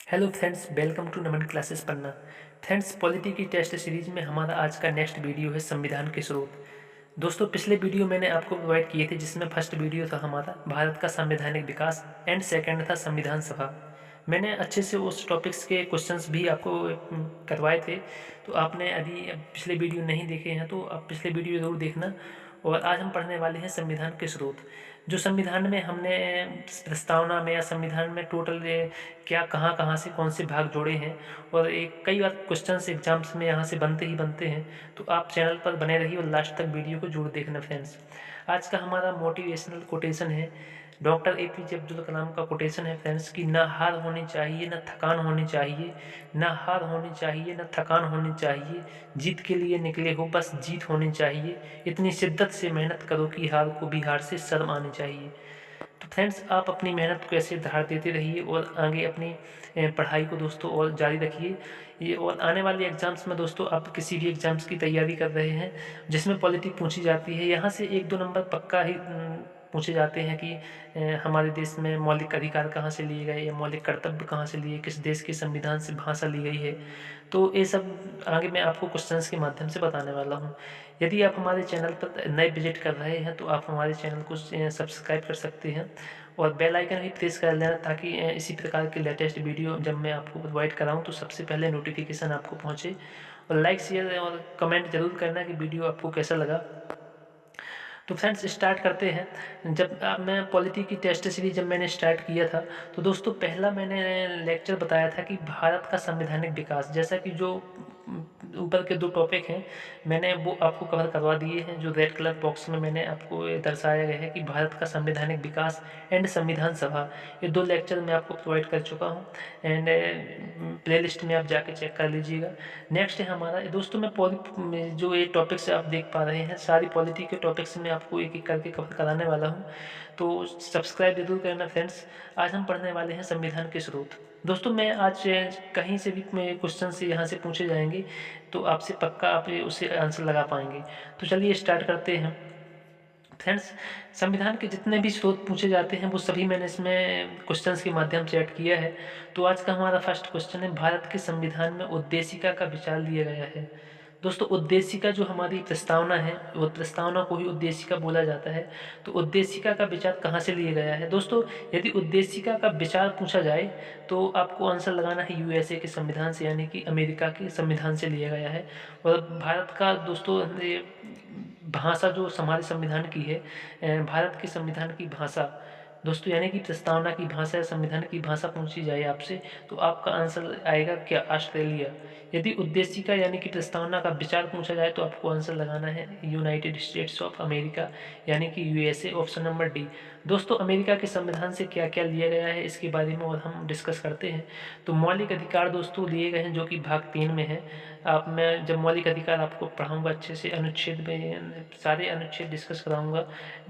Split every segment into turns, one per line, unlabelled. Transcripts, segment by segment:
Hello friends, welcome to Naman classes Panna. Friends, polity की test series में हमारा आज का नेक्स्ट वीडियो है संविधान के स्रोत। दोस्तों, पिछले वीडियो मैंने आपको प्रोवाइड किए थे, जिसमें फर्स्ट वीडियो था हमारा भारत का संवैधानिक विकास एंड सेकंड था संविधान सभा। मैंने अच्छे से उस टॉपिक्स के क्वेश्चंस भी आपको करवाए थे। तो आपने अभी पिछले वीडियो नहीं देखे हैं तो आप पिछले वीडियो ज़रूर देखना। और आज हम पढ़ने वाले हैं संविधान के स्रोत। जो संविधान में हमने प्रस्तावना में या संविधान में टोटल क्या कहाँ कहाँ से कौन से भाग जोड़े हैं, और एक कई बार क्वेश्चंस एग्जाम्स में यहाँ से बनते ही बनते हैं। तो आप चैनल पर बने रहिए और लास्ट तक वीडियो को जरूर देखना फ्रेंड्स। आज का हमारा मोटिवेशनल कोटेशन है, डॉक्टर APJ अब्दुल कलाम का कोटेशन है फ्रेंड्स, कि ना हार होनी चाहिए ना थकान होनी चाहिए, ना हार होनी चाहिए ना थकान होनी चाहिए, जीत के लिए निकले हो बस जीत होनी चाहिए, इतनी शिद्दत से मेहनत करो कि हार को भी हार से शर्म आनी चाहिए। तो फ्रेंड्स, आप अपनी मेहनत को ऐसे धार देते रहिए और आगे अपनी पढ़ाई को दोस्तों और जारी रखिए। ये और आने वाले एग्जाम्स में दोस्तों, आप किसी भी एग्जाम्स की तैयारी कर रहे हैं जिसमें पॉलिटिक्स पूछी जाती है, यहाँ से 1-2 नंबर पक्का ही पूछे जाते हैं कि हमारे देश में मौलिक अधिकार कहाँ से लिए गए या मौलिक कर्तव्य कहाँ से लिए, किस देश के संविधान से भाषा ली गई है। तो ये सब आगे मैं आपको क्वेश्चंस के माध्यम से बताने वाला हूँ। यदि आप हमारे चैनल पर नए विजिट कर रहे हैं तो आप हमारे चैनल को सब्सक्राइब कर सकते हैं और बेल आइकन भी प्रेस कर लेना, ताकि इसी प्रकार के लेटेस्ट वीडियो जब मैं आपको प्रोवाइड कराऊँ तो सबसे पहले नोटिफिकेशन आपको पहुँचे। और लाइक शेयर और कमेंट जरूर करना कि वीडियो आपको कैसा लगा। तो फ्रेंड्स, स्टार्ट करते हैं। जब मैं पॉलिटी की टेस्ट सीरीज जब मैंने स्टार्ट किया था तो दोस्तों, पहला मैंने लेक्चर बताया था कि भारत का संवैधानिक विकास, जैसा कि जो ऊपर के 2 टॉपिक हैं मैंने वो आपको कवर करवा दिए हैं। जो रेड कलर बॉक्स में मैंने आपको ये दर्शाया गया है कि भारत का संवैधानिक विकास एंड संविधान सभा, ये 2 लेक्चर मैं आपको प्रोवाइड कर चुका हूँ। एंड प्लेलिस्ट में आप जाके चेक कर लीजिएगा। नेक्स्ट है हमारा दोस्तों, मैं जो ये टॉपिक्स आप देख पा रहे हैं, सारी पॉलिटी के टॉपिक्स मैं आपको एक एक करके कवर कराने वाला हूँ। तो सब्सक्राइब जरूर करना फ्रेंड्स। आज हम पढ़ने वाले हैं संविधान के स्रोत। दोस्तों, मैं आज कहीं से भी क्वेश्चन से यहाँ से पूछे जाएंगे तो आपसे पक्का आप उससे आंसर लगा पाएंगे। तो चलिए स्टार्ट करते हैं फ्रेंड्स। संविधान के जितने भी स्रोत पूछे जाते हैं वो सभी मैंने इसमें क्वेश्चंस के माध्यम से ऐड किया है। तो आज का हमारा फर्स्ट क्वेश्चन है, भारत के संविधान में उद्देशिका का विचार लिया गया है। दोस्तों, उद्देशिका जो हमारी प्रस्तावना है, वो प्रस्तावना को ही उद्देशिका बोला जाता है। तो उद्देशिका का विचार कहाँ से लिया गया है दोस्तों? यदि उद्देशिका का विचार पूछा जाए तो आपको आंसर लगाना है USA के संविधान से, यानी कि अमेरिका के संविधान से लिया गया है। और भारत का दोस्तों भाषा जो हमारे संविधान की है, भारत के संविधान की भाषा दोस्तों, यानी कि प्रस्तावना की भाषा या संविधान की भाषा पूछी जाए आपसे तो आपका आंसर आएगा क्या? ऑस्ट्रेलिया। यदि उद्देशिका यानी कि प्रस्तावना का विचार पूछा जाए तो आपको आंसर लगाना है यूनाइटेड स्टेट्स ऑफ अमेरिका, यानी कि USA, ऑप्शन नंबर डी। दोस्तों, अमेरिका के संविधान से क्या क्या लिया गया है इसके बारे में और हम डिस्कस करते हैं। तो मौलिक अधिकार दोस्तों लिए गए हैं, जो कि भाग 3 में है। आप मैं जब मौलिक अधिकार आपको पढ़ाऊंगा अच्छे से, अनुच्छेद में सारे अनुच्छेद डिस्कस कराऊंगा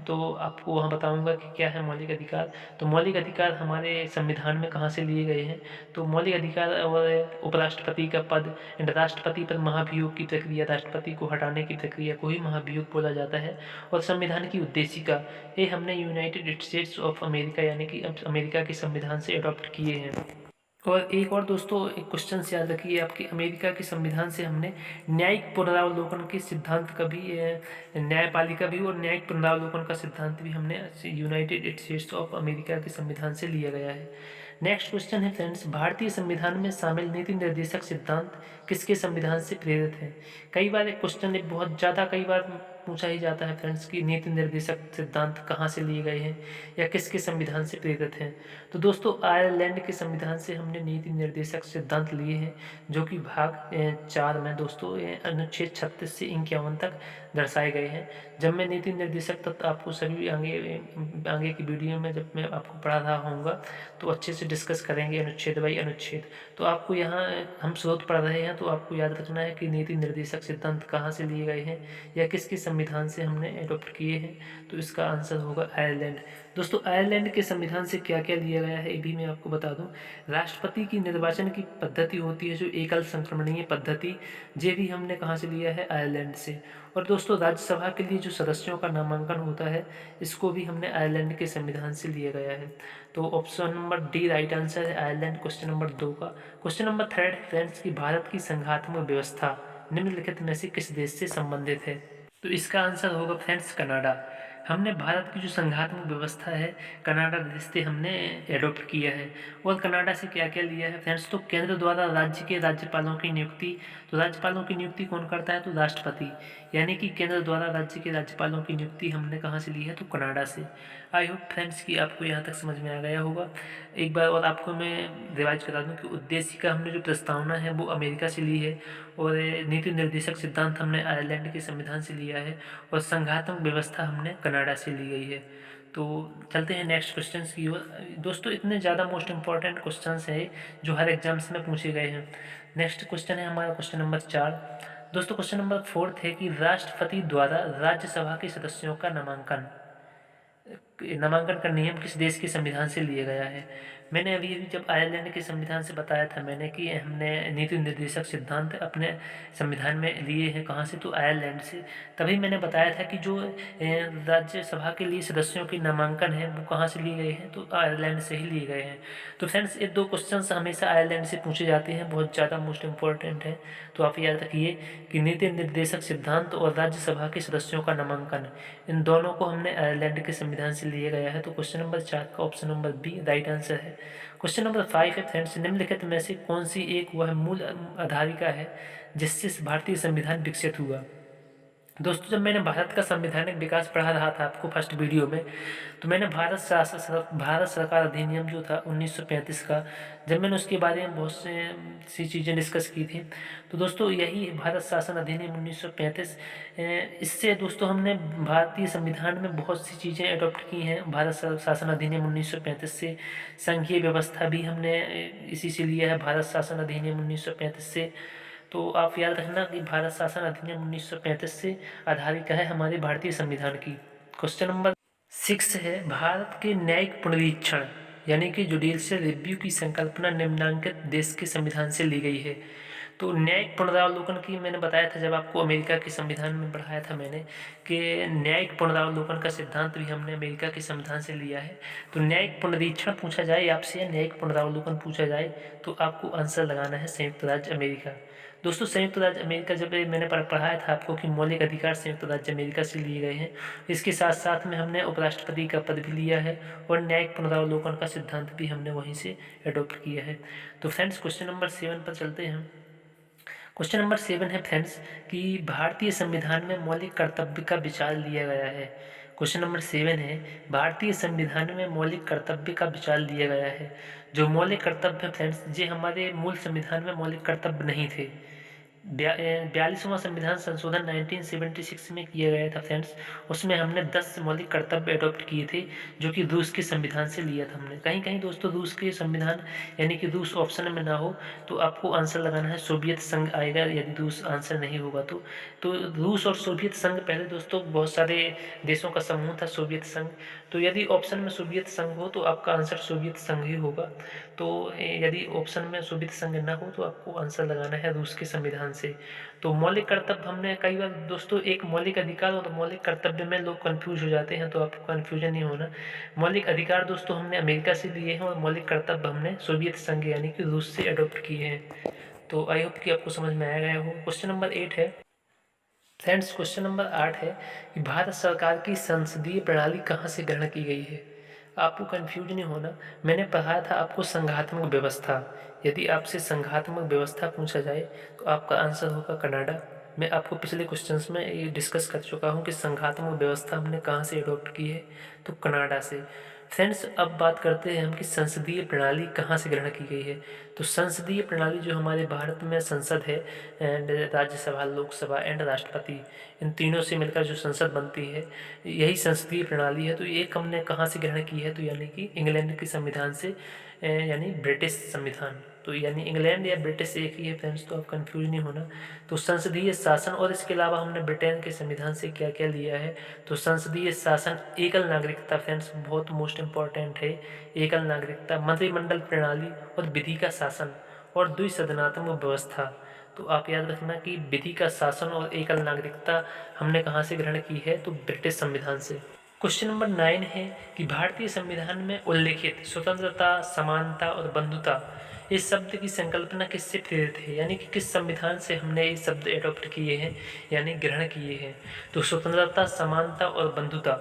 तो आपको वहाँ बताऊंगा कि क्या है मौलिक अधिकार। तो मौलिक अधिकार हमारे संविधान में कहाँ से लिए गए हैं? तो मौलिक अधिकार और उपराष्ट्रपति का पद, राष्ट्रपति पर महाभियोग की प्रक्रिया, राष्ट्रपति को हटाने की प्रक्रिया को ही महाभियोग बोला जाता है। और संविधान की उद्देशिका, ये हमने यूनाइटेड स्टेट्स ऑफ अमेरिका यानी कि अमेरिका के संविधान से अडॉप्ट किए हैं। और एक और दोस्तों, एक क्वेश्चन याद रखिए आपके, अमेरिका के संविधान से हमने न्यायिक पुनरावलोकन के सिद्धांत का भी, न्यायपालिका भी और न्यायिक पुनरावलोकन का सिद्धांत भी हमने यूनाइटेड स्टेट्स ऑफ अमेरिका के संविधान से लिया गया है। नेक्स्ट क्वेश्चन है फ्रेंड्स, भारतीय संविधान में शामिल नीति निर्देशक सिद्धांत किसके संविधान से प्रेरित है? कई बार एक क्वेश्चन बहुत ज़्यादा कई बार पूछा ही जाता है फ्रेंड्स कि नीति निर्देशक सिद्धांत कहाँ से लिए गए हैं या किसके संविधान से प्रेरित हैं। तो दोस्तों, आयरलैंड के संविधान से हमने नीति निर्देशक सिद्धांत लिए हैं, जो कि भाग 4 में दोस्तों अनुच्छेद 36 से 51 तक दर्शाए गए हैं। जब मैं नीति निर्देशक तत्व आपको सभी आगे की वीडियो में जब मैं आपको पढ़ा रहा होऊंगा तो अच्छे से डिस्कस करेंगे अनुच्छेद बाई अनुच्छेद। तो आपको यहाँ हम स्रोत पढ़ रहे हैं तो आपको याद रखना है कि नीति निर्देशक सिद्धांत कहाँ से लिए गए हैं या किसके संविधान से हमने एडॉप्ट किए हैं? तो इसका आंसर होगा आयरलैंड। दोस्तों आयरलैंड के संविधान से क्या क्या लिया गया है ये भी मैं आपको बता दूं। राष्ट्रपति की निर्वाचन की पद्धति होती है जो एकल संक्रमणीय पद्धति, ये भी हमने कहाँ से लिया है? आयरलैंड से। और दोस्तों राज्यसभा के लिए जो सदस्यों का नामांकन होता है इसको भी हमने आयरलैंड के संविधान से लिया गया है। तो option number D right answer है आयरलैंड, क्वेश्चन नंबर 2 का। क्वेश्चन नंबर 3 फ्रेंड्स की भारत की संघात्मक व्यवस्था निम्नलिखित में से किस देश से संबंधित है? तो इसका आंसर होगा फ्रेंड्स कनाडा। हमने भारत की जो संघात्मक व्यवस्था है कनाडा देश से हमने एडॉप्ट किया है। और कनाडा से क्या क्या लिया है फ्रेंड्स? तो केंद्र द्वारा राज्य के राज्यपालों की नियुक्ति, तो राज्यपालों की नियुक्ति कौन करता है? तो राष्ट्रपति, यानी कि केंद्र द्वारा राज्य के राज्यपालों की नियुक्ति हमने कहाँ से ली है? तो कनाडा से। आई होप फ्रेंड्स कि आपको यहाँ तक समझ में आ गया होगा। एक बार और आपको मैं रिवाइज करा दूँ कि उद्देश्य का हमने जो प्रस्तावना है वो अमेरिका से ली है, और नीति निर्देशक सिद्धांत हमने आयरलैंड के संविधान से लिया है, और संघात्मक व्यवस्था हमने कनाडा से ली गई है। तो चलते हैं नेक्स्ट क्वेश्चन की ओर। दोस्तों इतने ज़्यादा मोस्ट इंपॉर्टेंट क्वेश्चन हैं जो हर एग्जाम्स में पूछे गए हैं। नेक्स्ट क्वेश्चन है हमारा क्वेश्चन नंबर 4। दोस्तों क्वेश्चन नंबर 4 है कि राष्ट्रपति द्वारा राज्यसभा के सदस्यों का नामांकन का नियम किस देश के संविधान से लिया गया है? मैंने अभी जब आयरलैंड के संविधान से बताया था मैंने कि हमने नीति निर्देशक सिद्धांत अपने संविधान में लिए हैं कहाँ से? तो आयरलैंड से। तभी मैंने बताया था कि जो राज्यसभा के लिए सदस्यों के नामांकन है वो कहाँ से लिए गए हैं? तो आयरलैंड से ही लिए गए हैं। तो फ्रेंड्स ये 2 क्वेश्चन हमेशा आयरलैंड से पूछे जाते हैं, बहुत ज़्यादा मोस्ट इंपॉर्टेंट है। तो आप याद रखिए कि नीति निर्देशक सिद्धांत और राज्यसभा के सदस्यों का नामांकन, इन दोनों को हमने आयरलैंड के संविधान से लिया गया है। तो क्वेश्चन नंबर 4 का option number B right answer है। क्वेश्चन नंबर 5 है फ्रेंड्स, निम्नलिखित में से कौन सी एक वह मूल आधारिका है जिससे भारतीय संविधान विकसित हुआ? दोस्तों जब मैंने भारत का संवैधानिक विकास पढ़ा रहा था आपको फर्स्ट वीडियो में, तो मैंने भारत सरकार अधिनियम जो था 1935 का, जब मैंने उसके बारे में बहुत सी चीज़ें डिस्कस की थी, तो दोस्तों यही भारत शासन अधिनियम 1935, इससे दोस्तों हमने भारतीय संविधान में बहुत सी चीज़ें अडॉप्ट की हैं भारत शासन अधिनियम 1935 से। संघीय व्यवस्था भी हमने इसी से लिया है भारत शासन अधिनियम 1935 से। तो आप याद रखना कि भारत शासन अधिनियम 1935 से आधारित है हमारे भारतीय संविधान की। क्वेश्चन नंबर 6 है, भारत के न्यायिक पुनरीक्षण यानी कि जुडिशियल रिव्यू की संकल्पना निम्नांकित देश के संविधान से ली गई है। तो न्यायिक पुनरावलोकन की मैंने बताया था जब आपको अमेरिका के संविधान में पढ़ाया था मैंने कि न्यायिक पुनरावलोकन का सिद्धांत भी हमने अमेरिका के संविधान से लिया है। तो न्यायिक पुनरीक्षण पूछा जाए आपसे या न्यायिक पुनरावलोकन पूछा जाए तो आपको आंसर लगाना है संयुक्त राज्य अमेरिका। दोस्तों संयुक्त राज्य अमेरिका जब मैंने पढ़ाया था आपको कि मौलिक अधिकार संयुक्त राज्य अमेरिका से लिए गए हैं, इसके साथ साथ में हमने उपराष्ट्रपति का पद भी लिया है और न्यायिक पुनरावलोकन का सिद्धांत भी हमने वहीं से एडॉप्ट किया है। तो फ्रेंड्स क्वेश्चन नंबर 7 पर चलते हैं। क्वेश्चन नंबर 7 है फ्रेंड्स कि भारतीय संविधान में मौलिक कर्तव्य का विचार लिया गया है। क्वेश्चन नंबर 7 है, भारतीय संविधान में मौलिक कर्तव्य का विचार लिया गया है। जो मौलिक कर्तव्य फ्रेंड्स ये हमारे मूल संविधान में मौलिक कर्तव्य नहीं थे। 42वां संविधान संशोधन 1976 में किया गया था फ्रेंड्स, उसमें हमने 10 मौलिक कर्तव्य अडॉप्ट किए थे जो कि रूस के संविधान से लिया था हमने। कहीं कहीं दोस्तों रूस के संविधान यानी कि रूस ऑप्शन में ना हो तो आपको आंसर लगाना है सोवियत संघ आएगा, यदि रूस आंसर नहीं होगा तो रूस और सोवियत संघ पहले दोस्तों बहुत सारे देशों का समूह था सोवियत संघ। तो यदि ऑप्शन में सोवियत संघ हो तो आपका आंसर सोवियत संघ ही होगा। तो यदि ऑप्शन में सोवियत संघ ना हो तो आपको आंसर लगाना है रूस के संविधान से। तो मौलिक कर्तव्य हमने कई बार दोस्तों एक मौलिक अधिकार और मौलिक कर्तव्य में लोग कंफ्यूज हो जाते हैं, तो आपको कंफ्यूजन नहीं होना। मौलिक अधिकार दोस्तों हमने अमेरिका से लिए हैं और मौलिक कर्तव्य हमने सोवियत संघ यानी कि रूस से अडॉप्ट किए हैं। तो आई होप कि आपको समझ में आ गया हो। क्वेश्चन नंबर 8 है फ्रेंड्स, क्वेश्चन नंबर 8 है कि भारत सरकार की संसदीय प्रणाली कहाँ से ग्रहण की गई है? आपको कंफ्यूज नहीं होना, मैंने पढ़ाया था आपको संघात्मक व्यवस्था। यदि आपसे संघात्मक व्यवस्था पूछा जाए तो आपका आंसर होगा कनाडा। मैं आपको पिछले क्वेश्चंस में ये डिस्कस कर चुका हूँ कि संघात्मक व्यवस्था हमने कहाँ से अडॉप्ट की है, तो कनाडा से। फ्रेंड्स अब बात करते हैं हम कि संसदीय प्रणाली कहाँ से ग्रहण की गई है। तो संसदीय प्रणाली जो हमारे भारत में संसद है एंड राज्यसभा, लोकसभा एंड राष्ट्रपति, इन तीनों से मिलकर जो संसद बनती है यही संसदीय प्रणाली है। तो ये हमने कहाँ से ग्रहण की है, तो यानी कि इंग्लैंड के संविधान से यानी ब्रिटिश संविधान। तो यानी इंग्लैंड या ब्रिटिश एक ही है फ्रेंड्स, तो आप कंफ्यूज नहीं होना। तो संसदीय शासन, और इसके अलावा हमने ब्रिटेन के संविधान से क्या क्या लिया है, तो संसदीय शासन, एकल नागरिकता फ्रेंड्स बहुत मोस्ट इम्पॉर्टेंट है, एकल नागरिकता, मंत्रिमंडल प्रणाली और विधि का शासन और द्विसदनात्मक व्यवस्था। तो आप याद रखना कि विधि का शासन और एकल नागरिकता हमने कहाँ से ग्रहण की है, तो ब्रिटिश संविधान से। क्वेश्चन नंबर 9 है कि भारतीय संविधान में उल्लेखित स्वतंत्रता, समानता और बंधुता इस शब्द की संकल्पना किससे प्रेरित है, यानी कि किस संविधान से हमने ये शब्द एडॉप्ट किए हैं यानी ग्रहण किए हैं। तो स्वतंत्रता, समानता और बंधुता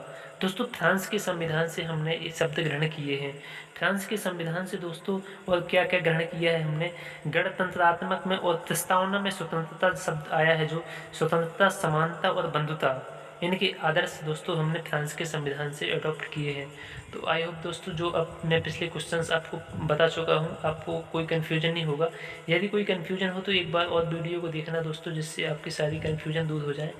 दोस्तों फ्रांस के संविधान से हमने ये शब्द ग्रहण किए हैं। फ्रांस के संविधान से दोस्तों और क्या क्या ग्रहण किया है हमने, गणतंत्रात्मक में और प्रस्तावना में स्वतंत्रता शब्द आया है, जो स्वतंत्रता, समानता और बंधुता, इनके आदर्श दोस्तों हमने फ्रांस के संविधान से अडॉप्ट किए हैं। तो आई होप दोस्तों जो अब मैं पिछले क्वेश्चंस आपको बता चुका हूं, आपको कोई कन्फ्यूजन नहीं होगा। यदि कोई कन्फ्यूजन हो तो एक बार और वीडियो को देखना दोस्तों, जिससे आपकी सारी कन्फ्यूजन दूर हो जाए।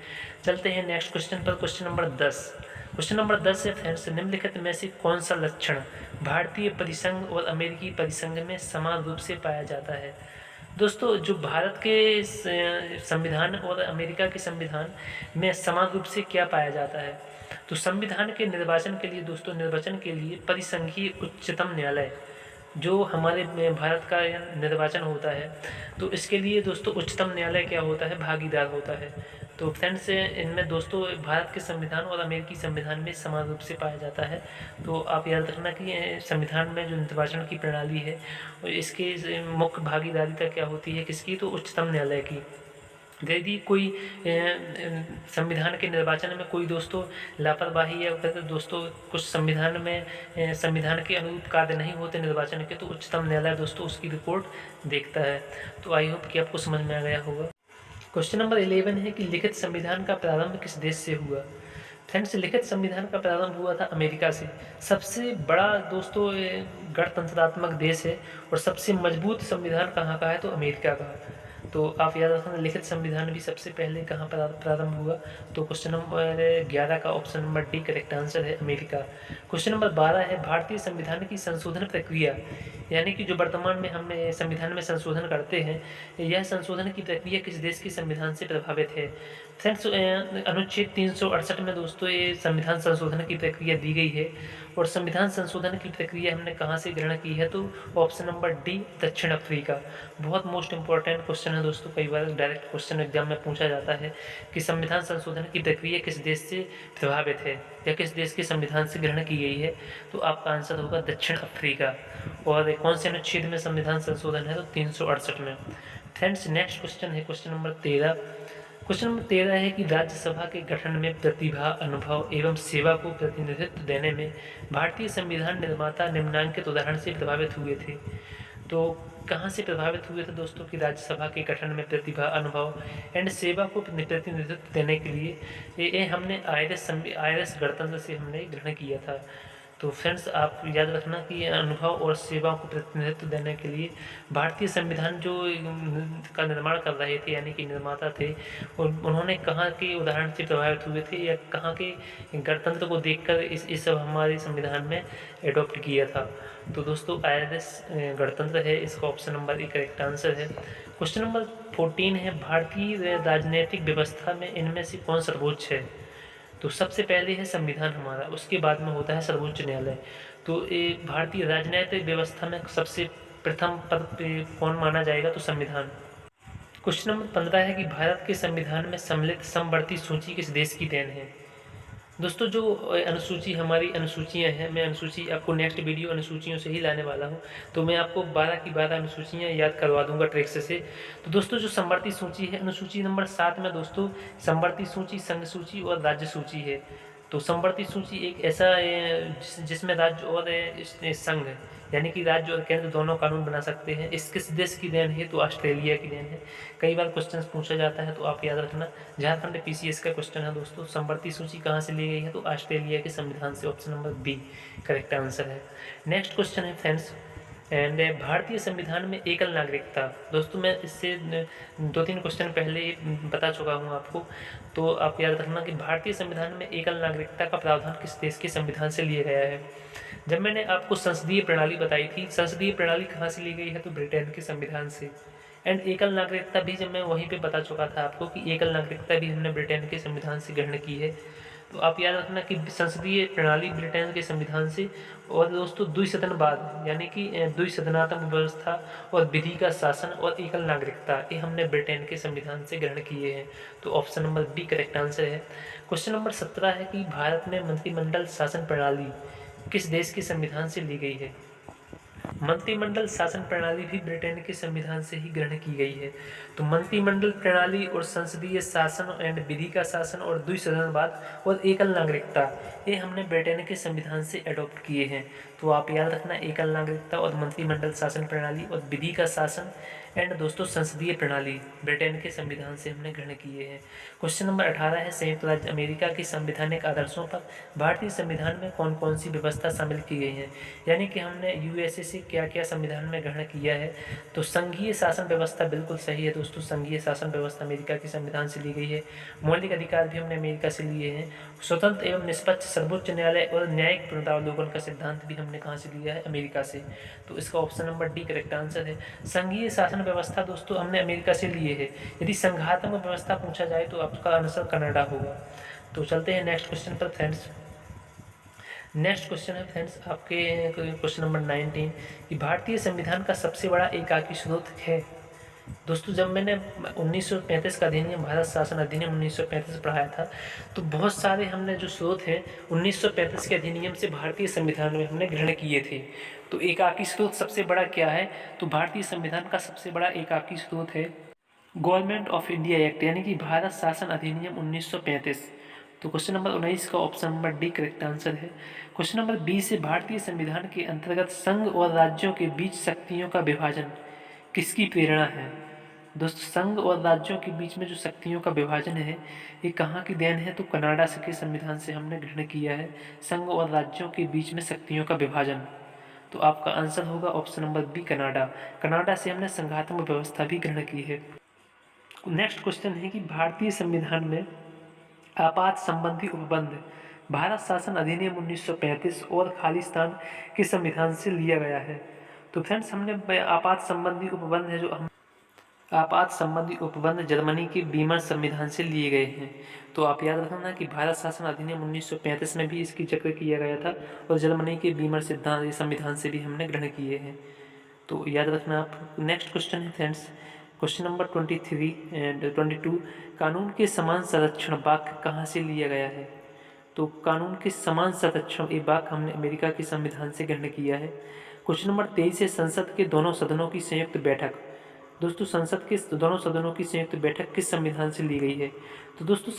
चलते हैं नेक्स्ट क्वेश्चन पर, क्वेश्चन नंबर 10। क्वेश्चन नंबर 10 है फ्रेंड्स, निम्नलिखित में से कौन सा लक्षण भारतीय परिसंघ और अमेरिकी परिसंघ में समान रूप से पाया जाता है। दोस्तों जो भारत के संविधान और अमेरिका के संविधान में समान रूप से क्या पाया जाता है, तो संविधान के निर्वाचन के लिए दोस्तों, निर्वाचन के लिए परिसंघीय उच्चतम न्यायालय जो हमारे भारत का निर्वाचन होता है, तो इसके लिए दोस्तों उच्चतम न्यायालय क्या होता है, भागीदार होता है। तो फ्रेंड्स इनमें दोस्तों भारत के संविधान और अमेरिकी संविधान में समान रूप से पाया जाता है। तो आप याद रखना कि संविधान में जो निर्वाचन की प्रणाली है इसके मुख्य भागीदारिता क्या होती है, किसकी, तो उच्चतम न्यायालय की। यदि कोई संविधान के निर्वाचन में कोई दोस्तों लापरवाही या दोस्तों कुछ संविधान में संविधान के अनुरूप कार्य नहीं होते निर्वाचन के, तो उच्चतम न्यायालय दोस्तों उसकी रिपोर्ट देखता है। तो आई होप कि आपको समझ में आ गया होगा। क्वेश्चन नंबर 11 है कि लिखित संविधान का प्रारंभ किस देश से हुआ। फ्रेंड्स लिखित संविधान का प्रारंभ हुआ था अमेरिका से। सबसे बड़ा दोस्तों गणतंत्रात्मक देश है और सबसे मजबूत संविधान कहाँ का है, तो अमेरिका का। तो आप याद रखना लिखित संविधान भी सबसे पहले कहाँ प्रारंभ हुआ, तो क्वेश्चन नंबर 11 का option number D correct answer है, अमेरिका। क्वेश्चन नंबर 12 है भारतीय संविधान की संशोधन प्रक्रिया, यानी कि जो वर्तमान में हम संविधान में संशोधन करते हैं, यह संशोधन की प्रक्रिया किस देश के संविधान से प्रभावित है। फ्रेंड्स अनुच्छेद 368 में दोस्तों ये संविधान संशोधन की प्रक्रिया दी गई है, और संविधान संशोधन की प्रक्रिया हमने कहाँ से ग्रहण की है, तो ऑप्शन नंबर डी दक्षिण अफ्रीका। बहुत मोस्ट इंपॉर्टेंट क्वेश्चन है दोस्तों, कई बार डायरेक्ट क्वेश्चन एग्जाम में पूछा जाता है कि संविधान संशोधन की प्रक्रिया किस देश से प्रभावित है या किस देश के संविधान से ग्रहण की गई है, तो आपका आंसर होगा दक्षिण अफ्रीका। और कौन से अनुच्छेद में संविधान संशोधन है, तो 368 में। फ्रेंड्स नेक्स्ट क्वेश्चन है क्वेश्चन नंबर 13। क्वेश्चन नंबर 13 है कि राज्यसभा के गठन में प्रतिभा, अनुभव एवं सेवा को प्रतिनिधित्व देने में भारतीय संविधान निर्माता निम्नांकित उदाहरण से प्रभावित हुए थे। तो कहाँ से प्रभावित हुए थे दोस्तों कि राज्यसभा के गठन में प्रतिभा, अनुभव एंड सेवा को प्रतिनिधित्व देने के लिए ये हमने आयरस गणतंत्र से हमने ग्रहण किया था। तो फ्रेंड्स आप याद रखना कि अनुभव और सेवाओं को प्रतिनिधित्व देने के लिए भारतीय संविधान जो का निर्माण कर रहे थे, यानी कि निर्माता थे, और उन्होंने कहाँ के उदाहरण से प्रभावित हुए थे या कहाँ के गणतंत्र को देखकर इस सब हमारे संविधान में एडॉप्ट किया था। तो दोस्तों आयरस गणतंत्र है, इसका option number A correct answer है। क्वेश्चन नंबर 14 है भारतीय राजनीतिक व्यवस्था में इनमें से कौन सर्वोच्च है। तो सबसे पहले है संविधान हमारा, उसके बाद में होता है सर्वोच्च न्यायालय। तो ये भारतीय राजनीतिक व्यवस्था में सबसे प्रथम पद पे कौन माना जाएगा, तो संविधान। क्वेश्चन नंबर 15 है कि भारत के संविधान में सम्मिलित समवर्ती सूची किस देश की देन है। दोस्तों जो अनुसूची हमारी अनुसूचियां हैं, मैं अनुसूची आपको नेक्स्ट वीडियो अनुसूचियों से ही लाने वाला हूं, तो मैं आपको 12 की 12 अनुसूचियां याद करवा दूंगा ट्रिक्स से। तो दोस्तों जो समवर्ती सूची है, अनुसूची नंबर 7 में दोस्तों समवर्ती सूची, संघ सूची और राज्य सूची है। तो समवर्ती सूची एक ऐसा जिसमें राज्य और संघ यानी कि राज्य और केंद्र दोनों कानून बना सकते हैं। इस किस देश की देन है, तो ऑस्ट्रेलिया की देन है। कई बार क्वेश्चन पूछा जाता है, तो आप याद रखना झारखंड पीसीएस का क्वेश्चन है दोस्तों, समवर्ती सूची कहाँ से ली गई है, तो ऑस्ट्रेलिया के संविधान से। Option number B correct answer है। नेक्स्ट क्वेश्चन है फ्रेंड्स, एंड भारतीय संविधान में एकल नागरिकता। दोस्तों मैं इससे 2-3 क्वेश्चन पहले बता चुका हूँ आपको, तो आप याद रखना कि भारतीय संविधान में एकल नागरिकता का प्रावधान किस देश के संविधान से लिया गया है। जब मैंने आपको संसदीय प्रणाली बताई थी, संसदीय प्रणाली कहाँ से ली गई है, तो ब्रिटेन के संविधान से। एंड एकल नागरिकता भी जब मैं वहीं पे बता चुका था आपको कि एकल नागरिकता भी हमने ब्रिटेन के संविधान से ग्रहण की है। तो आप याद रखना कि संसदीय प्रणाली ब्रिटेन के संविधान से, और दोस्तों द्विसदनवाद यानी कि द्विसदनात्मक व्यवस्था और विधि का शासन और एकल नागरिकता, ये हमने ब्रिटेन के संविधान से ग्रहण किए हैं। तो option number B correct answer है। क्वेश्चन नंबर 17 है कि भारत में मंत्रिमंडल शासन प्रणाली किस देश के संविधान से ली गई है। मंत्रिमंडल शासन प्रणाली भी ब्रिटेन के संविधान से ही ग्रहण की गई है। तो मंत्रिमंडल प्रणाली और संसदीय शासन एंड विधि का शासन और द्विसदनवाद और एकल नागरिकता, ये हमने ब्रिटेन के संविधान से अडॉप्ट किए हैं। तो आप याद रखना, एकल नागरिकता और मंत्रिमंडल शासन प्रणाली और विधि का शासन एंड दोस्तों संसदीय प्रणाली ब्रिटेन के संविधान से हमने ग्रहण किए हैं। क्वेश्चन नंबर 18 है, संयुक्त राज्य अमेरिका के संवैधानिक आदर्शों पर भारतीय संविधान में कौन कौन सी व्यवस्था शामिल की गई है। यानी कि हमने यूएसए से क्या क्या संविधान में ग्रहण किया है। तो संघीय शासन व्यवस्था बिल्कुल सही है दोस्तों, संघीय शासन व्यवस्था अमेरिका के संविधान से ली गई है। मौलिक अधिकार भी हमने अमेरिका से लिए हैं। स्वतंत्र एवं निष्पक्ष सर्वोच्च न्यायालय और न्यायिक पुनरावलोकन का सिद्धांत भी हमने कहाँ से लिया है, अमेरिका से। तो इसका option number D correct answer है। संघीय शासन व्यवस्था दोस्तों हमने अमेरिका से लिए है। यदि संघात्मक व्यवस्था पूछा जाए तो आपका आंसर कनाडा होगा। तो चलते हैं नेक्स्ट क्वेश्चन पर फ्रेंड्स। नेक्स्ट क्वेश्चन है फ्रेंड्स आपके क्वेश्चन नंबर 19 कि भारतीय संविधान का सबसे बड़ा एकाकी स्रोत है। दोस्तों जब मैंने 1935 का अधिनियम, भारत शासन अधिनियम 1935 पढ़ाया था, तो बहुत सारे हमने जो स्रोत हैं 1935 के अधिनियम से भारतीय संविधान में हमने ग्रहण किए थे। तो एकाकी स्रोत सबसे बड़ा क्या है, तो भारतीय संविधान का सबसे बड़ा एकाकी स्रोत है गवर्नमेंट ऑफ इंडिया एक्ट, यानी कि भारत शासन अधिनियम 1935। तो क्वेश्चन नंबर 19 का option number D correct answer है। क्वेश्चन नंबर 20 से भारतीय संविधान के अंतर्गत संघ और राज्यों के बीच शक्तियों का विभाजन किसकी प्रेरणा है। दोस्तों संघ और राज्यों के बीच में जो शक्तियों का विभाजन है, ये कहाँ की देन है, तो कनाडा के संविधान से हमने ग्रहण किया है, संघ और राज्यों के बीच में शक्तियों का विभाजन। तो आपका आंसर होगा option number B Canada. Canada से हमने संघात्मक व्यवस्था भी ग्रहण की है। नेक्स्ट क्वेश्चन है कि भारतीय संविधान में आपात संबंधी उपबंध भारत शासन अधिनियम 1935 और खालिस्तान के संविधान से लिया गया है। तो फ्रेंड्स हमने आपात संबंधी उपबंध है जो हम आपात संबंधी उपबंध जर्मनी के वीमर संविधान से लिए गए हैं। तो आप याद रखना कि भारत शासन अधिनियम 1935 में भी इसकी जिक्र किया गया था और जर्मनी के वीमर सिद्धांत संविधान से भी हमने ग्रहण किए हैं। तो याद रखना आप। नेक्स्ट क्वेश्चन है फ्रेंड्स क्वेश्चन नंबर 23 एंड 22, कानून के समान संरक्षण वाक्य कहाँ से लिया गया है। तो कानून के समान संरक्षण ये वाक्य हमने अमेरिका के संविधान से ग्रहण किया है। क्वेश्चन नंबर 23 है, संसद के दोनों सदनों की संयुक्त बैठक। दोस्तों संसद के दोनों सदनों की संयुक्त बैठक किस संविधान से ली गई है। तो दोस्तों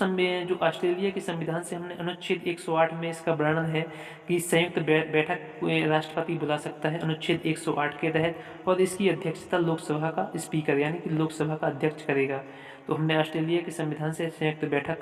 जो ऑस्ट्रेलिया के संविधान से हमने अनुच्छेद 108 में इसका वर्णन है कि संयुक्त बैठक राष्ट्रपति बुला सकता है अनुच्छेद 108 के तहत, और इसकी अध्यक्षता लोकसभा का स्पीकर यानी कि लोकसभा का अध्यक्ष करेगा। तो हमने ऑस्ट्रेलिया के संविधान से संयुक्त बैठक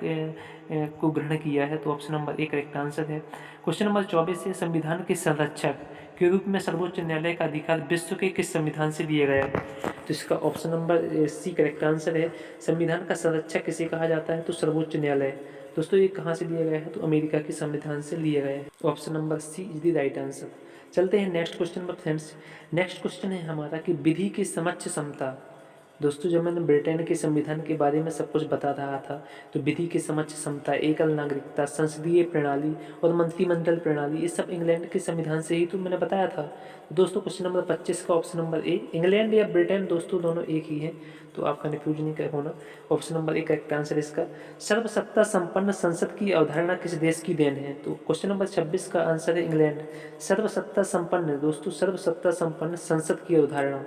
को ग्रहण किया है। तो option number A correct answer है। क्वेश्चन नंबर 24 है, संविधान के संरक्षक के रूप में सर्वोच्च न्यायालय का अधिकार विश्व के किस संविधान से दिया गया है। तो इसका option number C correct answer है। संविधान का संरक्षक किसे कहा जाता है, तो सर्वोच्च न्यायालय। दोस्तों ये कहाँ से लिया गया है, तो अमेरिका के संविधान से लिया गया है। Option number C is the right answer. चलते हैं नेक्स्ट क्वेश्चन पर फ्रेंड्स। नेक्स्ट क्वेश्चन है हमारा कि विधि की समक्ष समता। दोस्तों जब मैंने ब्रिटेन के संविधान के बारे में सब कुछ बता रहा था, तो विधि की समक्ष समता, एकल नागरिकता, संसदीय प्रणाली और मंत्रिमंडल प्रणाली, ये सब इंग्लैंड के संविधान से ही तो मैंने बताया था। दोस्तों क्वेश्चन नंबर 25 का ऑप्शन नंबर ए, इंग्लैंड या ब्रिटेन दोस्तों दोनों एक ही है, तो आप कन्फ्यूज नहीं होना। Option number A correct answer इसका। सर्वसत्ता संपन्न संसद की अवधारणा किस देश की देन है। तो क्वेश्चन नंबर 26 का आंसर है इंग्लैंड। सर्वसत्ता संपन्न दोस्तों, सर्वसत्ता संपन्न संसद की अवधारणा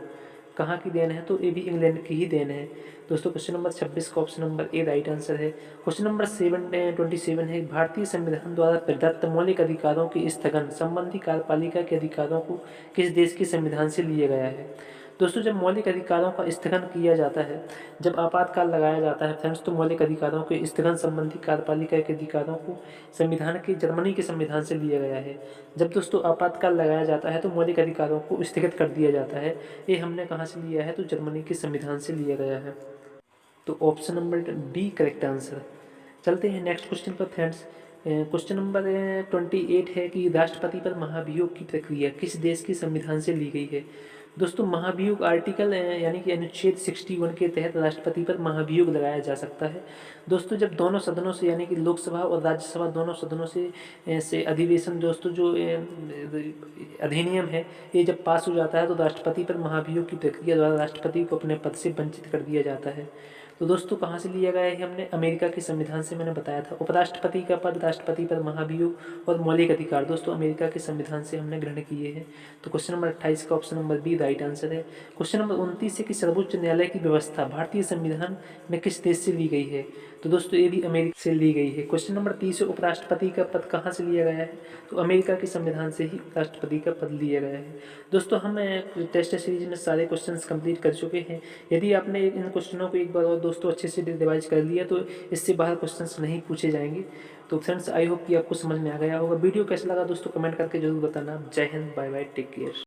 कहाँ की देन है, तो ये भी इंग्लैंड की ही देन है। दोस्तों क्वेश्चन नंबर 26 का option number A right answer है। क्वेश्चन नंबर 27 है, भारतीय संविधान द्वारा प्रदत्त मौलिक अधिकारों के स्थगन संबंधी कार्यपालिका के अधिकारों को किस देश के संविधान से लिया गया है। दोस्तों जब मौलिक अधिकारों का स्थगन किया जाता है, जब आपातकाल लगाया जाता है फ्रेंड्स, तो मौलिक अधिकारों के स्थगन संबंधी कार्यपालिका के अधिकारों को संविधान के जर्मनी के संविधान से लिया गया है। जब दोस्तों आपातकाल लगाया जाता है तो मौलिक अधिकारों को स्थगित कर दिया जाता है। ये हमने कहाँ से लिया है, तो जर्मनी के संविधान से लिया गया है। तो option number D correct answer. चलते हैं नेक्स्ट क्वेश्चन पर फ्रेंड्स। क्वेश्चन नंबर 28 है कि राष्ट्रपति पर महाभियोग की प्रक्रिया किस देश के संविधान से ली गई है। दोस्तों आर्टिकल यानी कि अनुच्छेद 61 के तहत राष्ट्रपति पर महाभियोग लगाया जा सकता है। दोस्तों जब दोनों सदनों से यानी कि लोकसभा और राज्यसभा दोनों सदनों से अधिवेशन दोस्तों जो अधिनियम है ये जब पास हो जाता है तो राष्ट्रपति पर महाभियोग की प्रक्रिया द्वारा राष्ट्रपति को अपने पद से वंचित कर दिया जाता है। तो दोस्तों कहाँ से लिया गया है हमने अमेरिका के संविधान से मैंने बताया था। उपराष्ट्रपति का पद, राष्ट्रपति पर महाभियोग और मौलिक अधिकार दोस्तों अमेरिका के संविधान से हमने ग्रहण किए हैं। तो क्वेश्चन नंबर 28 का option number B right answer है। क्वेश्चन नंबर 29 है कि सर्वोच्च न्यायालय की व्यवस्था भारतीय संविधान में किस देश से ली गई है। तो दोस्तों ये भी अमेरिका से ली गई है। क्वेश्चन नंबर 30 है उपराष्ट्रपति का पद कहाँ से लिया गया है। तो अमेरिका के संविधान से ही उपराष्ट्रपति का पद लिया गया है। दोस्तों हम टेस्ट सीरीज में सारे क्वेश्चंस कंप्लीट कर चुके हैं। यदि आपने इन क्वेश्चनों को एक बार और दोस्तों अच्छे से रिवाइज कर लिया तो इससे बाहर क्वेश्चंस नहीं पूछे जाएंगे। तो फ्रेंड्स आई होप कि आपको समझ में आ गया होगा। वीडियो कैसा लगा दोस्तों कमेंट करके जरूर बताना। जय हिंद, बाय बाय, टेक केयर।